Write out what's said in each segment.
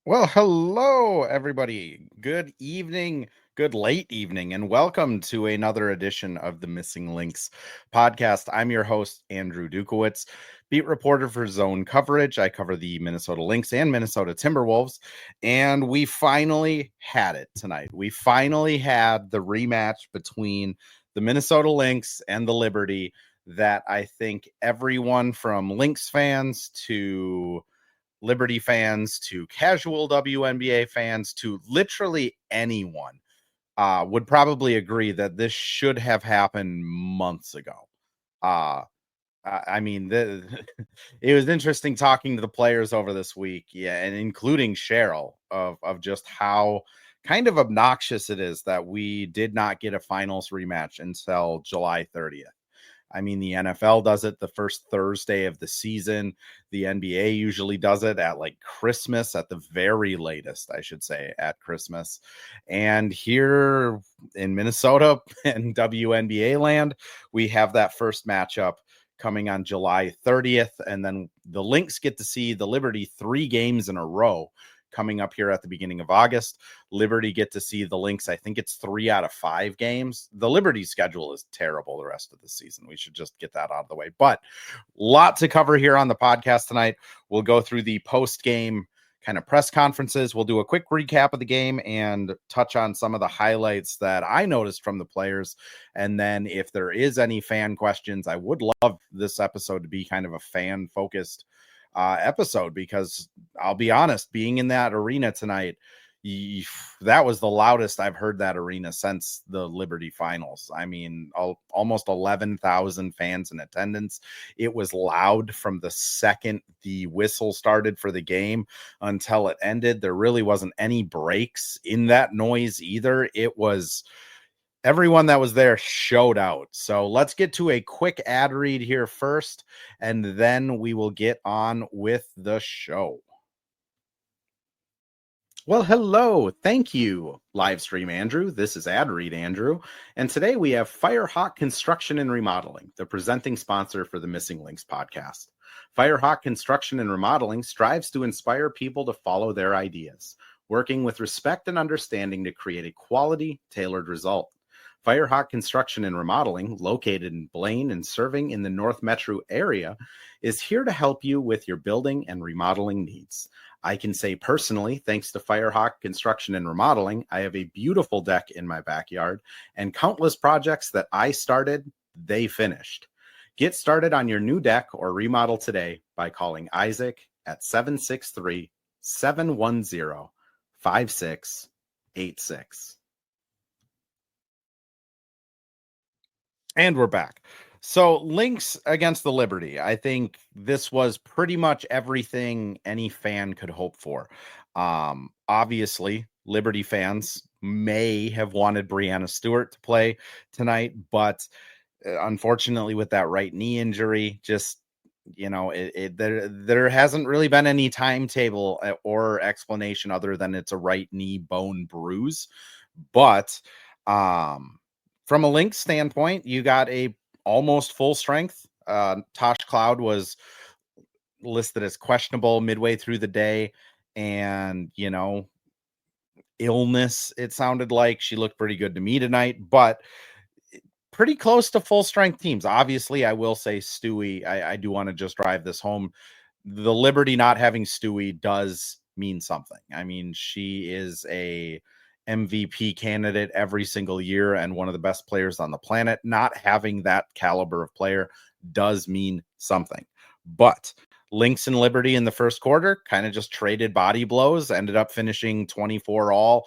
Well, hello, everybody. Good evening, good late evening, and welcome to another edition of the Missing Lynx Podcast. I'm your host, Andrew Dukowitz, beat reporter for ZoneCoverage. I cover the Minnesota Lynx and Minnesota Timberwolves, and we finally had it tonight. We finally had the rematch between the Minnesota Lynx and the Liberty that I think everyone from Lynx fans to Liberty fans to casual WNBA fans to literally anyone would probably agree that this should have happened months ago. I mean, it was interesting talking to the players over this week, and including Cheryl of just how kind of obnoxious it is that we did not get a finals rematch until July 30th. I mean, the NFL does it the first Thursday of the season. The NBA usually does it at like Christmas, at the very latest, I should say, at Christmas. And here in Minnesota and WNBA land, we have that first matchup coming on July 30th. And then the Lynx get to see the Liberty 3 games in a row coming up here at the beginning of August. Liberty get to see the Lynx. I think it's 3 out of 5 games. The Liberty schedule is terrible the rest of the season. We should just get that out of the way. But lot to cover here on the podcast tonight. We'll go through the post-game kind of press conferences. We'll do a quick recap of the game and touch on some of the highlights that I noticed from the players. And then if there is any fan questions, I would love this episode to be kind of a fan-focused episode, because I'll be honest, being in that arena tonight, that was the loudest I've heard that arena since the Liberty finals. I mean, almost 11,000 fans in attendance. It was loud from the second the whistle started for the game until it ended. There really wasn't any breaks in that noise either. It was everyone that was there showed out. So let's get to a quick ad read here first, and then we will get on with the show. Well, hello. Thank you, Livestream Andrew. This is Ad Read Andrew. And today we have Firehawk Construction and Remodeling, the presenting sponsor for the Missing Lynx podcast. Firehawk Construction and Remodeling strives to inspire people to follow their ideas, working with respect and understanding to create a quality, tailored result. Firehawk Construction and Remodeling, located in Blaine and serving in the North Metro area, is here to help you with your building and remodeling needs. I can say personally, thanks to Firehawk Construction and Remodeling, I have a beautiful deck in my backyard, and countless projects that I started, they finished. Get started on your new deck or remodel today by calling Isaac at 763-710-5686. And we're back. So Lynx against the Liberty. I think this was pretty much everything any fan could hope for. Obviously, Liberty fans may have wanted Brianna Stewart to play tonight, but unfortunately with that right knee injury, just, you know, there hasn't really been any timetable or explanation other than it's a right knee bone bruise. But from a Lynx standpoint, you got a almost full strength. Tosh Cloud was listed as questionable midway through the day, and, you know, illness, it sounded like. She looked pretty good to me tonight, but pretty close to full strength teams. Obviously, I will say Stewie, I do want to just drive this home. The Liberty not having Stewie does mean something. I mean, she is a MVP candidate every single year and one of the best players on the planet. Not having that caliber of player does mean something. But Lynx and Liberty in the first quarter kind of just traded body blows, ended up finishing 24 all.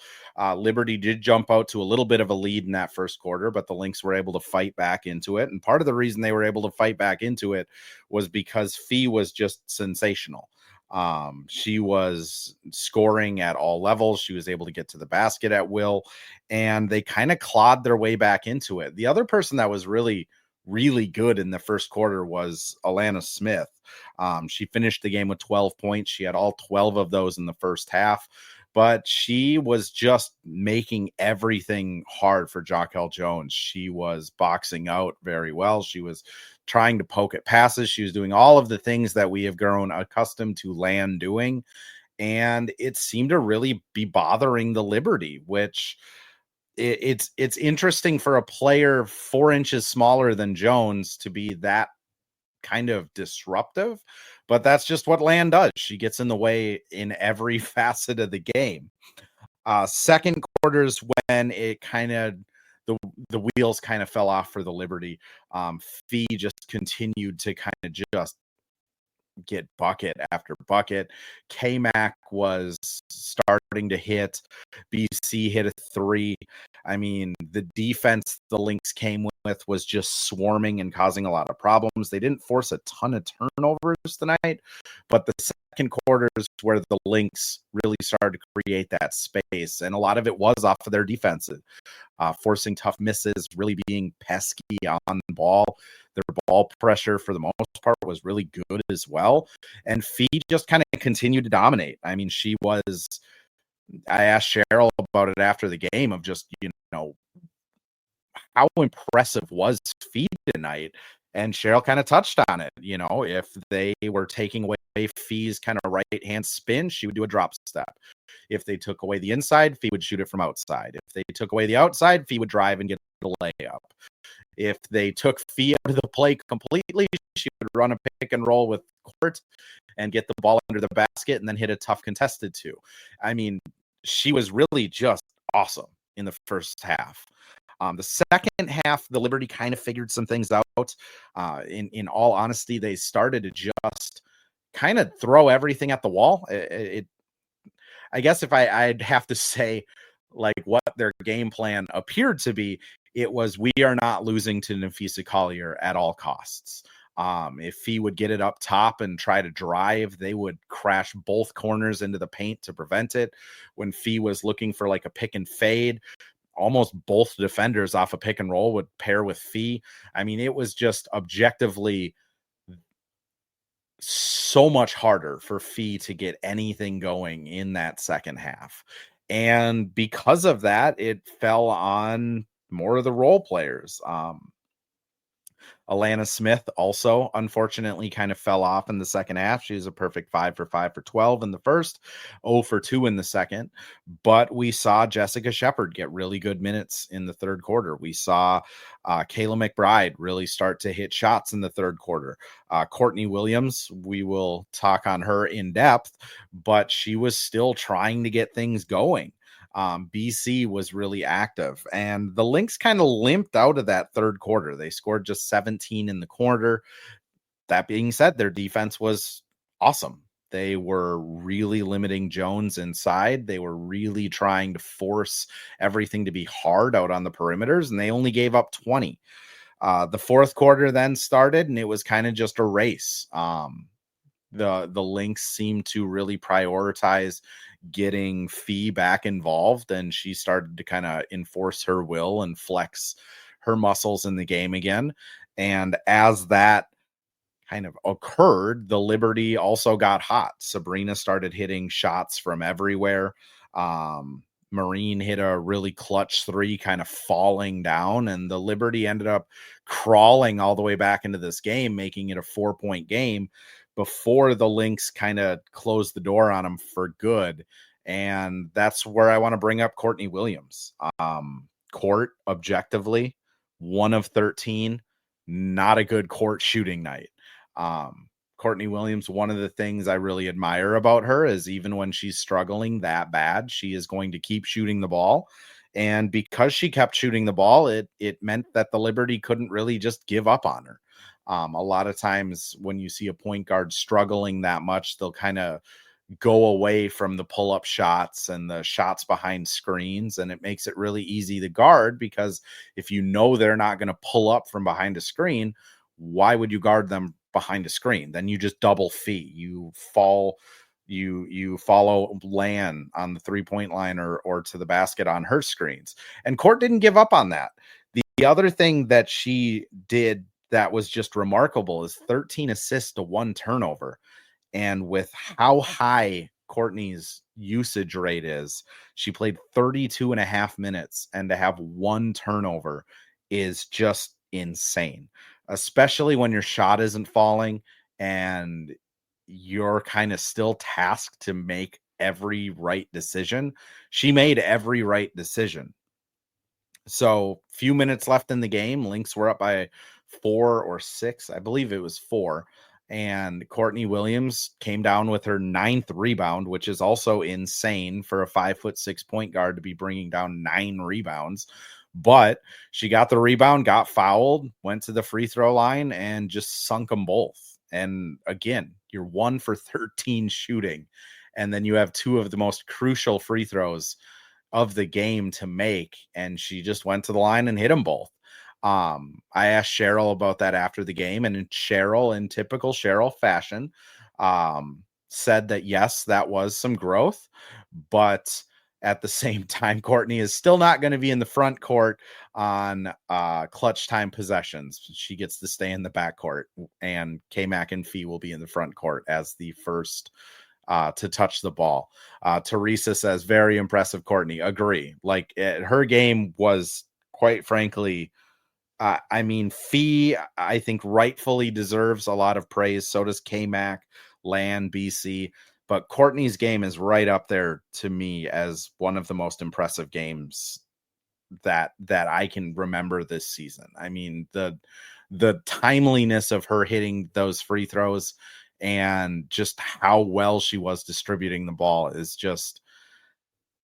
Liberty did jump out to a little bit of a lead in that first quarter, but the Lynx were able to fight back into it. And part of the reason they were able to fight back into it was because Fee was just sensational. She was scoring at all levels. She was able to get to the basket at will, and they kind of clawed their way back into it. The other person that was really good in the first quarter was Alanna Smith. She finished the game with 12 points. She had all 12 of those in the first half, but she was just making everything hard for Jaquel Jones. She was boxing out very well. She was trying to poke at passes. She was doing all of the things that we have grown accustomed to Lan doing. and it seemed to really be bothering the Liberty, which it's interesting for a player 4 inches smaller than Jones to be that kind of disruptive, but that's just what Land does. She gets in the way in every facet of the game. Second quarters, when it kind of the wheels kind of fell off for the Liberty, Fee just continued to kind of just get bucket after bucket. K-Mac was starting to hit. BC hit a 3. I mean, the defense the Lynx came with was just swarming and causing a lot of problems. They didn't force a ton of turnovers tonight, but the second quarters where the Lynx really started to create that space, and a lot of it was off of their defensive, forcing tough misses, really being pesky on the ball. Their ball pressure, for the most part, was really good as well. And Fee just kind of continued to dominate. I mean, I asked Cheryl about it after the game of just, how impressive was Fee tonight? And Cheryl kind of touched on it. If they were taking away Fee's kind of right-hand spin, she would do a drop step. If they took away the inside, Fee would shoot it from outside. If they took away the outside, Fee would drive and get a layup. If they took Fee out of the play completely, she would run a pick and roll with Court and get the ball under the basket and then hit a tough contested 2. I mean, she was really just awesome in the first half. The second half, the Liberty kind of figured some things out. In all honesty, they started to just kind of throw everything at the wall. I guess if I'd have to say like what their game plan appeared to be, it was, we are not losing to Napheesa Collier at all costs. If Fee would get it up top and try to drive, they would crash both corners into the paint to prevent it. When Fee was looking for like a pick and fade, almost both defenders off a pick and roll would pair with Fee. I mean, it was just objectively so much harder for Fee to get anything going in that second half. And because of that, it fell on more of the role players. Alanna Smith also, unfortunately, kind of fell off in the second half. She was a perfect 5 for 5 for 12 in the first, 0 for 2 in the second. But we saw Jessica Shepard get really good minutes in the third quarter. We saw Kayla McBride really start to hit shots in the third quarter. Courtney Williams, we will talk on her in depth, but she was still trying to get things going. BC was really active, and the Lynx kind of limped out of that third quarter. They scored just 17 in the quarter. That being said, their defense was awesome. They were really limiting Jones inside. They were really trying to force everything to be hard out on the perimeters, and they only gave up 20. The fourth quarter then started, and it was kind of just a race. The Lynx seemed to really prioritize getting Fee back involved, and she started to kind of enforce her will and flex her muscles in the game again. And as that kind of occurred, the Liberty also got hot. Sabrina started hitting shots from everywhere. Marine hit a really clutch 3, kind of falling down, and the Liberty ended up crawling all the way back into this game, making it a 4-point game before the Lynx kind of closed the door on them for good. And that's where I want to bring up Courtney Williams. Court, objectively, 1 of 13, not a good court shooting night. Courtney Williams, one of the things I really admire about her is even when she's struggling that bad, she is going to keep shooting the ball. And because she kept shooting the ball, it meant that the Liberty couldn't really just give up on her. A lot of times when you see a point guard struggling that much, they'll kind of go away from the pull-up shots and the shots behind screens, and it makes it really easy to guard, because if you know they're not going to pull up from behind a screen, why would you guard them behind a screen? Then you just double Fee. You follow Lan on the 3-point line or to the basket on her screens. And Court didn't give up on that. The other thing that she did that was just remarkable is 13 assists to 1 turnover. And with how high Courtney's usage rate is, she played 32 and a half minutes, and to have 1 turnover is just insane, especially when your shot isn't falling and you're kind of still tasked to make every right decision. She made every right decision. So few minutes left in the game. Lynx were up by 4 or 6. I believe it was 4. And Courtney Williams came down with her 9th rebound, which is also insane for a 5'6" point guard to be bringing down 9 rebounds. But she got the rebound, got fouled, went to the free throw line, and just sunk them both. And again, you're 1 for 13 shooting. And then you have 2 of the most crucial free throws of the game to make, and she just went to the line and hit them both. I asked Cheryl about that after the game, and Cheryl, in typical Cheryl fashion, said that yes, that was some growth, but at the same time, Courtney is still not going to be in the front court on clutch time possessions. She gets to stay in the back court, and K-Mac and Fee will be in the front court as the first to touch the ball. Teresa says, very impressive, Courtney. Agree. Like, her game was, quite frankly, I mean, Fee, I think, rightfully deserves a lot of praise. So does K-Mac, Lan, BC. But Courtney's game is right up there to me as one of the most impressive games that I can remember this season. I mean, the timeliness of her hitting those free throws and just how well she was distributing the ball is just,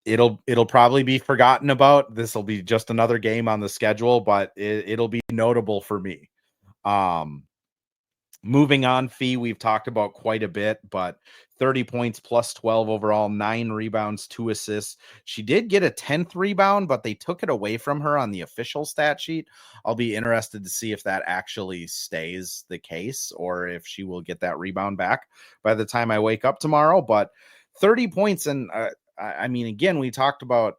it'll probably be forgotten about. This will be just another game on the schedule, but it'll be notable for me. Moving on, Fee, we've talked about quite a bit, but 30 points plus 12 overall, 9 rebounds, 2 assists. She did get a 10th rebound, but they took it away from her on the official stat sheet. I'll be interested to see if that actually stays the case or if she will get that rebound back by the time I wake up tomorrow. But 30 points. And I mean, again, we talked about,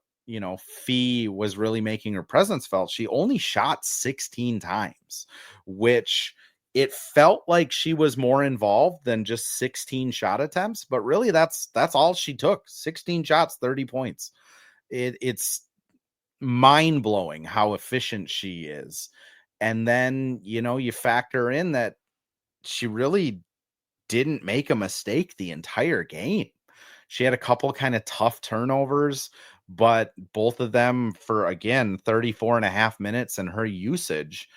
Fee was really making her presence felt. She only shot 16 times, which it felt like she was more involved than just 16 shot attempts, but really that's all she took. 16 shots, 30 points. It's mind-blowing how efficient she is. And then, you factor in that she really didn't make a mistake the entire game. She had a couple kind of tough turnovers, but both of them for, again, 34 and a half minutes, and her usage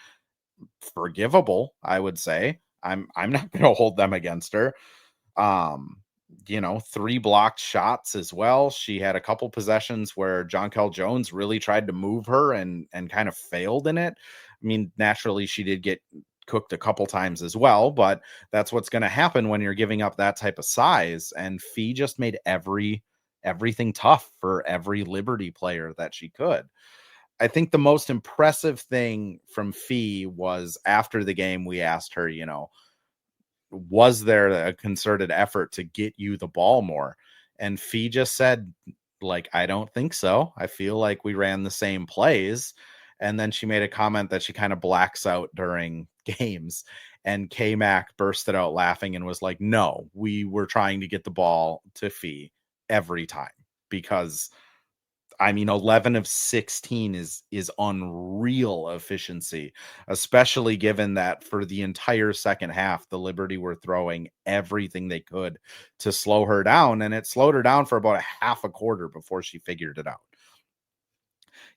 forgivable, I would say. I'm not going to hold them against her. 3 blocked shots as well. She had a couple possessions where Jonquel Jones really tried to move her and kind of failed in it. I mean, naturally she did get cooked a couple times as well, but that's what's going to happen when you're giving up that type of size. And Fee just made everything tough for every Liberty player that she could. I think the most impressive thing from Fee was after the game, we asked her, was there a concerted effort to get you the ball more? And Fee just said, like, I don't think so. I feel like we ran the same plays. And then she made a comment that she kind of blacks out during games. And K-Mac bursted out laughing and was like, no, we were trying to get the ball to Fee every time, because 11 of 16 is unreal efficiency, especially given that for the entire second half, the Liberty were throwing everything they could to slow her down, and it slowed her down for about a half a quarter before she figured it out.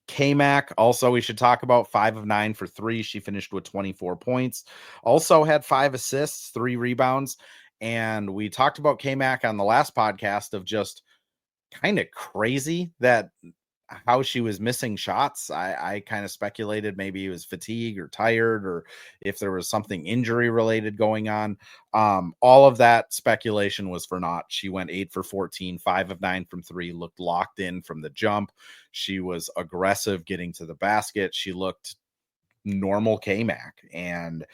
K-Mac, also, we should talk about 5 of 9 for 3. She finished with 24 points, also had 5 assists, 3 rebounds. And we talked about K-Mac on the last podcast of just kind of crazy that how she was missing shots. I kind of speculated maybe it was fatigue or tired, or if there was something injury related going on. All of that speculation was for naught. She went 8 for 14, 5 of 9 from 3, looked locked in from the jump. She was aggressive getting to the basket. She looked normal K-Mac, and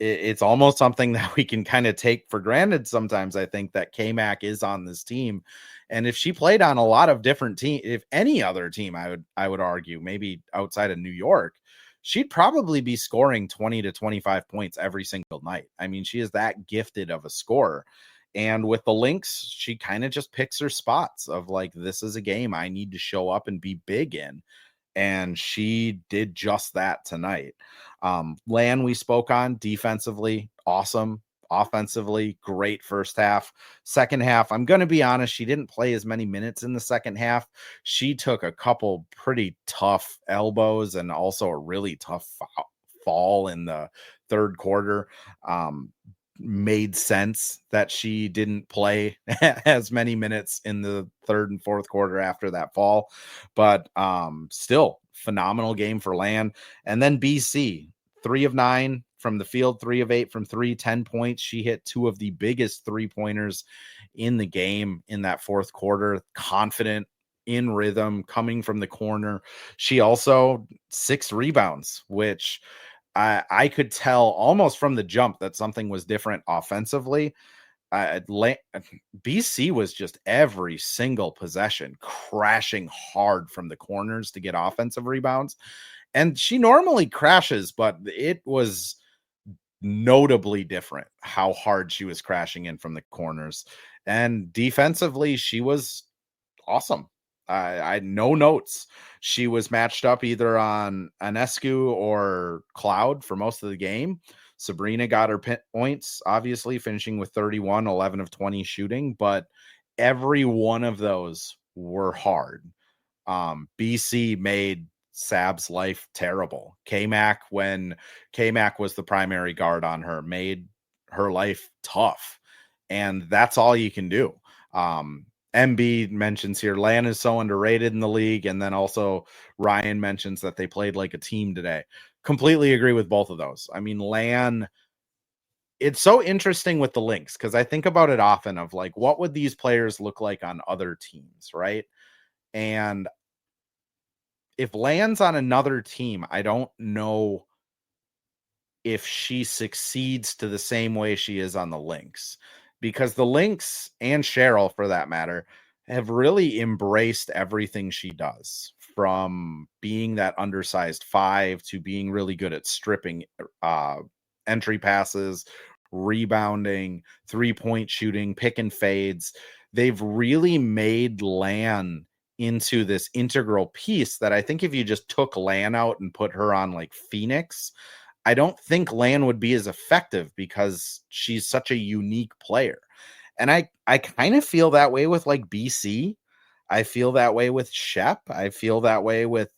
it's almost something that we can kind of take for granted sometimes. I think that K-Mac is on this team. And if she played on a lot of different teams, if any other team, I would argue, maybe outside of New York, she'd probably be scoring 20 to 25 points every single night. I mean, she is that gifted of a scorer. And with the Lynx, she kind of just picks her spots of like, this is a game I need to show up and be big in. And she did just that tonight. Lan, we spoke on defensively. Awesome offensively. Great first half. Second half, I'm going to be honest, she didn't play as many minutes in the second half. She took a couple pretty tough elbows and also a really tough fall in the third quarter. Made sense that she didn't play as many minutes in the third and fourth quarter after that fall, but still phenomenal game for Lan. And then BC, 3 of 9 from the field, 3 of 8 from 3, 10 points. She hit 2 of the biggest 3-pointers in the game in that fourth quarter, confident, in rhythm, coming from the corner. She also 6 rebounds, which I could tell almost from the jump that something was different offensively. BC was just every single possession crashing hard from the corners to get offensive rebounds. And she normally crashes, but it was notably different how hard she was crashing in from the corners. And defensively, she was awesome. I had no notes. She was matched up either on Anescu or Cloud for most of the game. Sabrina got her points, obviously finishing with 31, 11 of 20 shooting, but every one of those were hard. BC made Sab's life terrible. K-Mac, when K-Mac was the primary guard on her, made her life tough. And that's all you can do. MB mentions here, Lan is so underrated in the league. And then also Ryan mentions that they played like a team today. Completely agree with both of those. I mean, Lan, it's so interesting with the Lynx because I think about it often of like, what would these players look like on other teams, right? And if Lan's on another team, I don't know if she succeeds to the same way she is on the Lynx, because the Lynx and Cheryl, for that matter, have really embraced everything she does, from being that undersized 5 to being really good at stripping entry passes, rebounding, 3-point shooting, pick and fades. They've really made Lan into this integral piece that I think if you just took Lan out and put her on like Phoenix, I don't think Lan would be as effective because she's such a unique player. And I kind of feel that way with like BC. I feel that way with Shep. I feel that way with,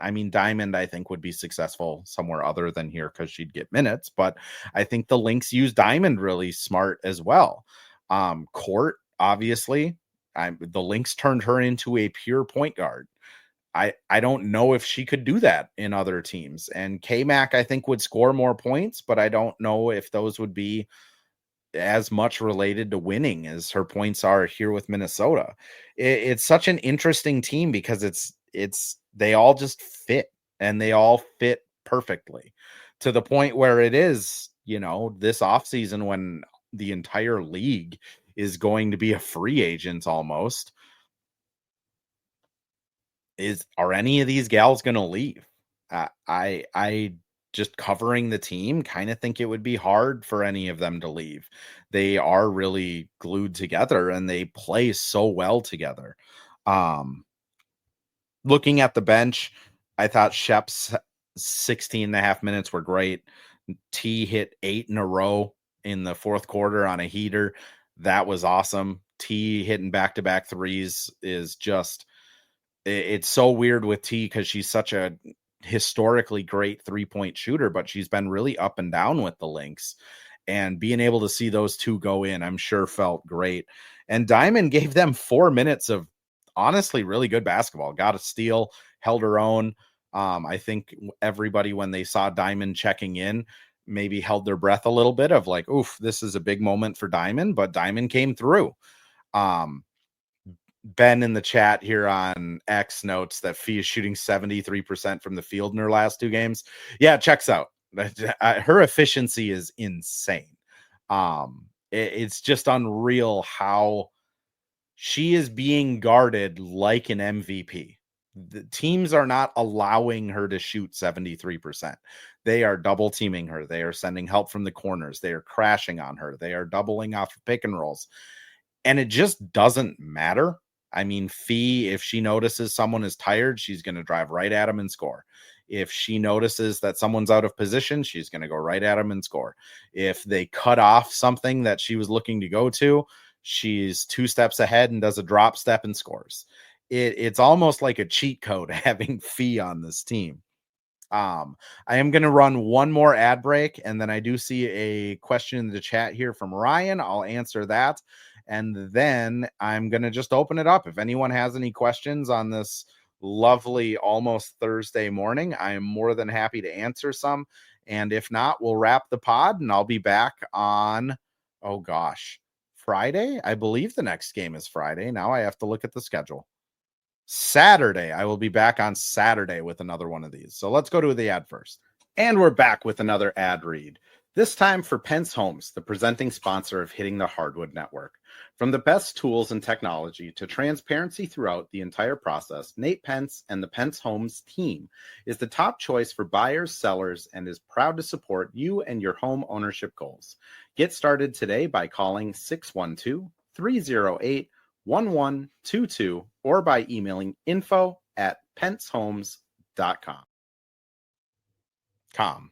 I mean, Diamond, I think would be successful somewhere other than here because she'd get minutes, but I think the Lynx use Diamond really smart as well. Court, obviously, the Lynx turned her into a pure point guard. I don't know if she could do that in other teams. And K-Mac, I think, would score more points, but I don't know if those would be as much related to winning as her points are here with Minnesota. It's such an interesting team because they all just fit, and they all fit perfectly to the point where it is, this offseason when the entire league is going to be a free agent almost. Are any of these gals going to leave? I just covering the team kind of think it would be hard for any of them to leave. They are really glued together and they play so well together. Looking at the bench, I thought Shep's 16 and a half minutes were great. T hit 8 in a row in the fourth quarter on a heater. That was awesome. T hitting back-to-back threes is just, it's so weird with T because she's such a historically great 3-point shooter, but she's been really up and down with the Lynx, and being able to see those two go in, I'm sure felt great. And Diamond gave them 4 minutes of honestly really good basketball, got a steal, held her own. I think everybody, when they saw Diamond checking in, maybe held their breath a little bit of like, oof, this is a big moment for Diamond, but Diamond came through. Ben in the chat here on X notes that Fee is shooting 73% from the field in her last 2 games. Yeah, it checks out. Her efficiency is insane. It's just unreal how she is being guarded like an MVP. The teams are not allowing her to shoot 73%. They are double teaming her. They are sending help from the corners. They are crashing on her. They are doubling off of pick and rolls. And it just doesn't matter. I mean, Fee, if she notices someone is tired, she's going to drive right at him and score. If she notices that someone's out of position, she's going to go right at them and score. If they cut off something that she was looking to go to, she's 2 steps ahead and does a drop step and scores. It's almost like a cheat code having Fee on this team. I am going to run one more ad break, and then I do see a question in the chat here from Ryan. I'll answer that, and then I'm going to just open it up. If anyone has any questions on this lovely almost Thursday morning, I am more than happy to answer some. And if not, we'll wrap the pod, and I'll be back on, oh gosh, Friday. I believe the next game is Friday. Now I have to look at the schedule. Saturday. I will be back on Saturday with another one of these. So let's go to the ad first. And we're back with another ad read. This time for Pence Homes, the presenting sponsor of Hitting the Hardwood Network. From the best tools and technology to transparency throughout the entire process, Nate Pence and the Pence Homes team is the top choice for buyers, sellers, and is proud to support you and your home ownership goals. Get started today by calling 612-308-1122 or by emailing info@pencehomes.com.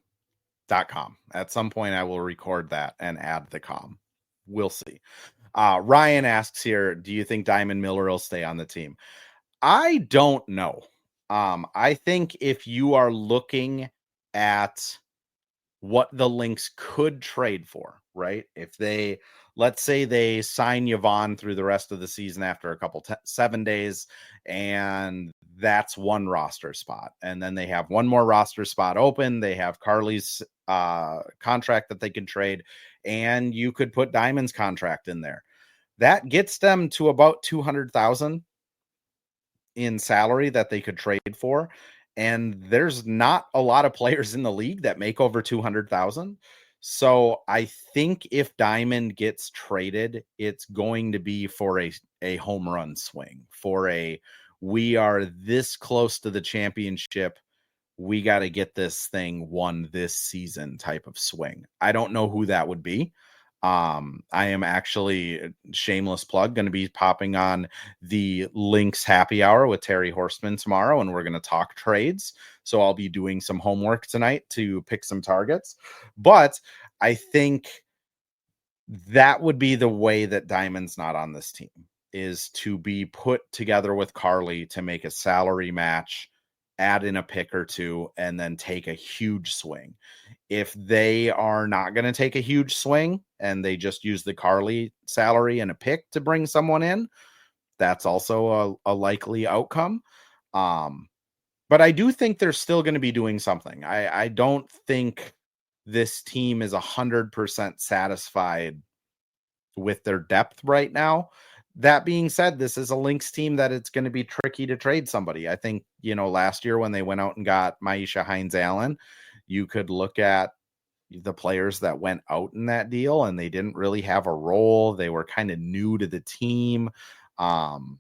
.com. At some point I will record that and add the com. We'll see. Ryan asks here, do you think Diamond Miller will stay on the team? I don't know. I think if you are looking at what the Lynx could trade for, right? If they, let's say they sign Yvonne through the rest of the season after a couple 7 days, and that's one roster spot. And then they have one more roster spot open. They have Carly's contract that they could trade, and you could put Diamond's contract in there. That gets them to about 200,000 in salary that they could trade for. And there's not a lot of players in the league that make over 200,000. So I think if Diamond gets traded, it's going to be for a home run swing, for a, we are this close to the championship, we got to get this thing won this season type of swing. I don't know who that would be. I am actually, shameless plug, going to be popping on the Lynx happy hour with Terry Horstman tomorrow, and we're going to talk trades. So I'll be doing some homework tonight to pick some targets. But I think that would be the way that Diamond's not on this team, is to be put together with Carly to make a salary match, add in a pick or two, and then take a huge swing. If they are not going to take a huge swing and they just use the Carly salary and a pick to bring someone in, that's also a likely outcome. But I do think they're still going to be doing something. I don't think this team is 100% satisfied with their depth right now. That being said, this is a Lynx team that it's going to be tricky to trade somebody. I think, last year when they went out and got Maisha Hines-Allen, you could look at the players that went out in that deal and they didn't really have a role. They were kind of new to the team. No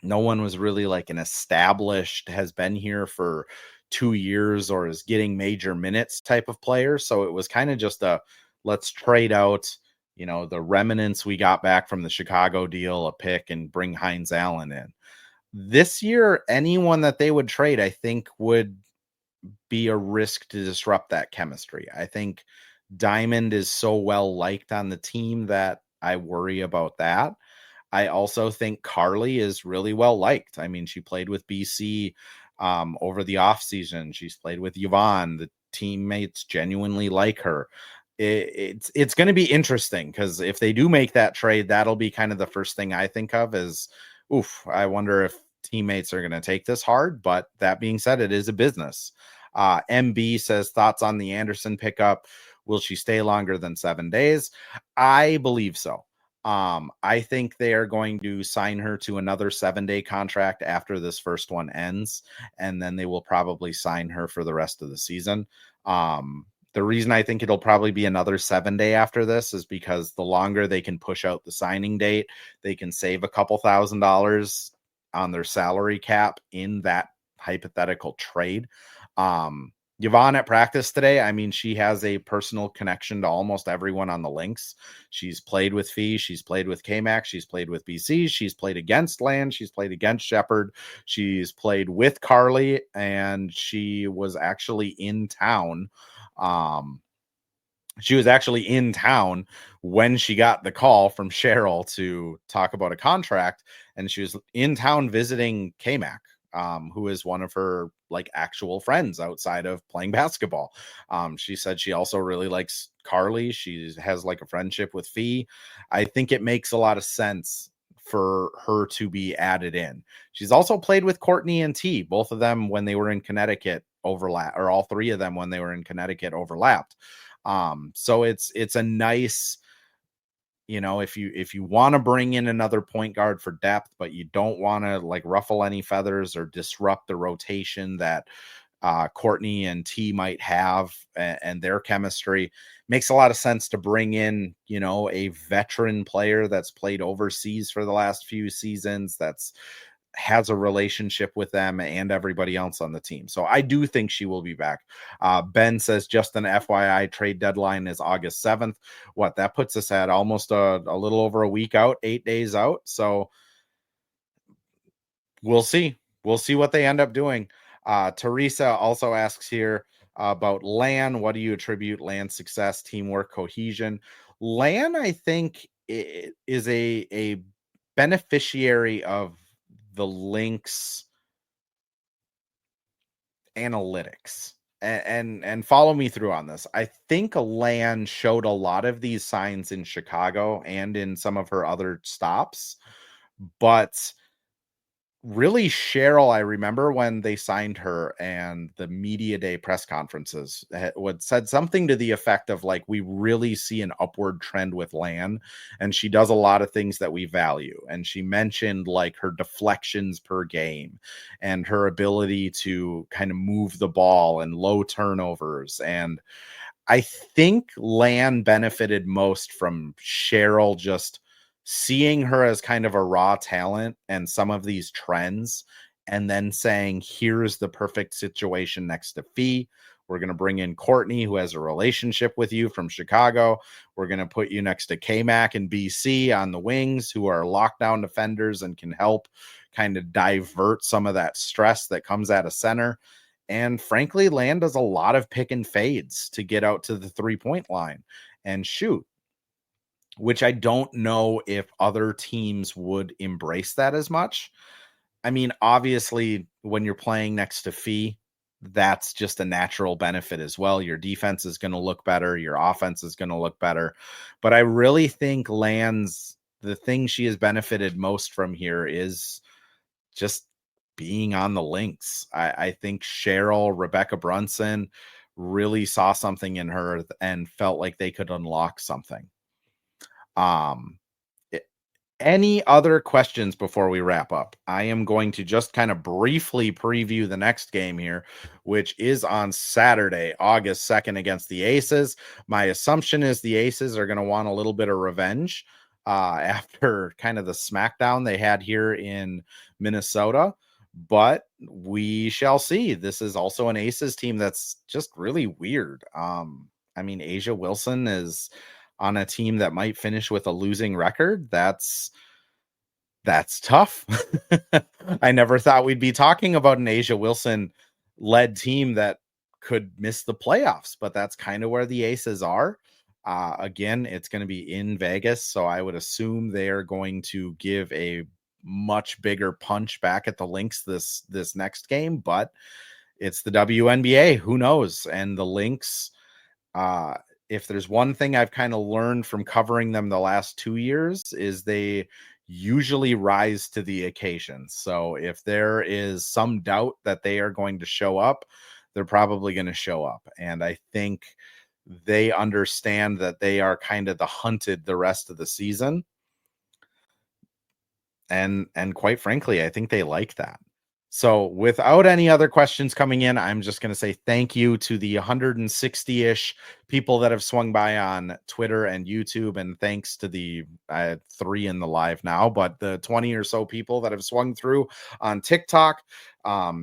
one was really like an established, has been here for 2 years or is getting major minutes type of player. So it was kind of just a, let's trade out, the remnants we got back from the Chicago deal, a pick, and bring Hines-Allen in. This year, anyone that they would trade, I think, would be a risk to disrupt that chemistry. I think Diamond is so well liked on the team that I worry about that. I also think Carly is really well liked. I mean, she played with BC over the offseason. She's played with Yvonne. The teammates genuinely like her. It's going to be interesting because if they do make that trade, that'll be kind of the first thing I think of is, I wonder if teammates are going to take this hard. But that being said, it is a business. MB says, thoughts on the Anderson pickup. Will she stay longer than 7 days? I believe so. I think they are going to sign her to another 7-day contract after this first one ends, and then they will probably sign her for the rest of the season. The reason I think it'll probably be another 7-day after this is because the longer they can push out the signing date, they can save a couple $1,000s on their salary cap in that hypothetical trade. Yvonne at practice today, I mean, she has a personal connection to almost everyone on the Lynx. She's played with Fee, she's played with KMAC, she's played with BC, she's played against Land, she's played against Shepherd, she's played with Carly, and she was actually in town. She was actually in town when she got the call from Cheryl to talk about a contract, and she was in town visiting KMAC, who is one of her like actual friends outside of playing basketball. She said she also really likes Carly. She has like a friendship with Fee. I think it makes a lot of sense for her to be added in. She's also played with Courtney and T, both of them when they were in Connecticut overlap, or all three of them when they were in Connecticut overlapped. So it's a nice, if you want to bring in another point guard for depth, but you don't want to like ruffle any feathers or disrupt the rotation that Courtney and T might have and their chemistry, makes a lot of sense to bring in, a veteran player that's played overseas for the last few seasons, that's has a relationship with them and everybody else on the team. So I do think she will be back. Ben says, just an FYI, trade deadline is August 7th. What, that puts us at almost a little over a week out, 8 days out. So we'll see. We'll see what they end up doing. Teresa also asks here about Lan. What do you attribute Lan's success, teamwork, cohesion? Lan, I think, is a beneficiary of the Lynx analytics, and follow me through on this. I think Lan showed a lot of these signs in Chicago and in some of her other stops, but really Cheryl, I remember when they signed her and the media day press conferences said something to the effect of like, we really see an upward trend with Lan, and she does a lot of things that we value. And she mentioned like her deflections per game and her ability to kind of move the ball and low turnovers. And I think Lan benefited most from Cheryl just seeing her as kind of a raw talent and some of these trends, and then saying, here's the perfect situation next to Fee. We're going to bring in Courtney, who has a relationship with you from Chicago. We're going to put you next to KMAC and BC on the wings, who are lockdown defenders and can help kind of divert some of that stress that comes out of center. And frankly, Lan does a lot of pick and fades to get out to the 3-point line and shoot, which I don't know if other teams would embrace that as much. I mean, obviously, when you're playing next to Fee, that's just a natural benefit as well. Your defense is going to look better. Your offense is going to look better. But I really think the thing she has benefited most from here is just being on the Lynx. I think Cheryl, Rebecca Brunson really saw something in her and felt like they could unlock something. Any other questions before we wrap up? I am going to just kind of briefly preview the next game here, which is on Saturday, August 2nd against the Aces. My assumption is the Aces are going to want a little bit of revenge after kind of the smackdown they had here in Minnesota, but we shall see. This is also an Aces team that's just really weird. I mean, Asia Wilson is on a team that might finish with a losing record. That's tough. I never thought we'd be talking about an Asia Wilson led team that could miss the playoffs, but that's kind of where the Aces are. Again, it's going to be in Vegas, so I would assume they are going to give a much bigger punch back at the Lynx this next game, but it's the WNBA. Who knows? And the Lynx, if there's one thing I've kind of learned from covering them the last 2 years, is they usually rise to the occasion. So if there is some doubt that they are going to show up, they're probably going to show up. And I think they understand that they are kind of the hunted the rest of the season. And quite frankly, I think they like that. So without any other questions coming in, I'm just going to say thank you to the 160-ish people that have swung by on Twitter and YouTube. And thanks to the 3 in the live now, but the 20 or so people that have swung through on TikTok.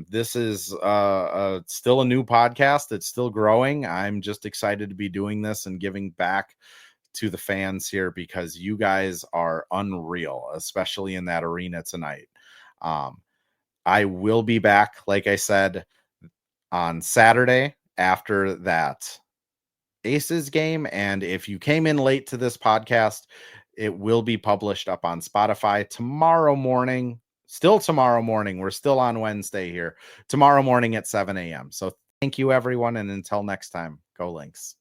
This is still a new podcast. It's still growing. I'm just excited to be doing this and giving back to the fans here because you guys are unreal, especially in that arena tonight. I will be back, like I said, on Saturday after that Aces game. And if you came in late to this podcast, it will be published up on Spotify tomorrow morning. Still tomorrow morning. We're still on Wednesday here. Tomorrow morning at 7 a.m. So thank you, everyone. And until next time, go Lynx.